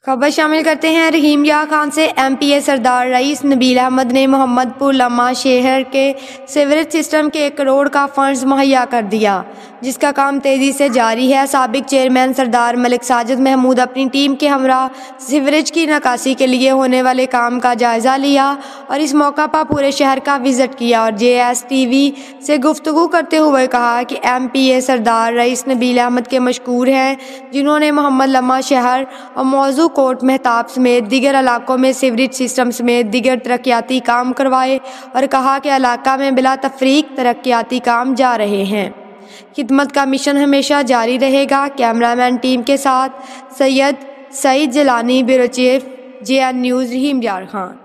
خبر شامل کرتے ہیں رحیم یار خان سے۔ ایم پی اے سردار رئیس نبیل احمد نے محمد پور لمحہ شہر کے سیوریج سسٹم کے 1 کروڑ کا فنڈز مہیا کر دیا، جس کا کام تیزی سے جاری ہے۔ سابق چیئرمین سردار ملک ساجد محمود اپنی ٹیم کے ہمراہ سیوریج کی نکاسی کے لیے ہونے والے کام کا جائزہ لیا اور اس موقع پر پورے شہر کا وزٹ کیا اور جے ایس ٹی وی سے گفتگو کرتے ہوئے کہا کہ ایم پی اے سردار رئیس نبیل احمد کے مشکور ہیں، جنہوں نے محمد لمحہ شہر اور موضوع کوٹ مہتاب سمیت دیگر علاقوں میں سیوریج سسٹم سمیت دیگر ترقیاتی کام کروائے اور کہا کہ علاقہ میں بلا تفریق ترقیاتی کام جا رہے ہیں۔ خدمت کا مشن ہمیشہ جاری رہے گا۔ کیمرامین ٹیم کے ساتھ سید سعید Jilani, bureau chief, J N news, رحیم یار خان۔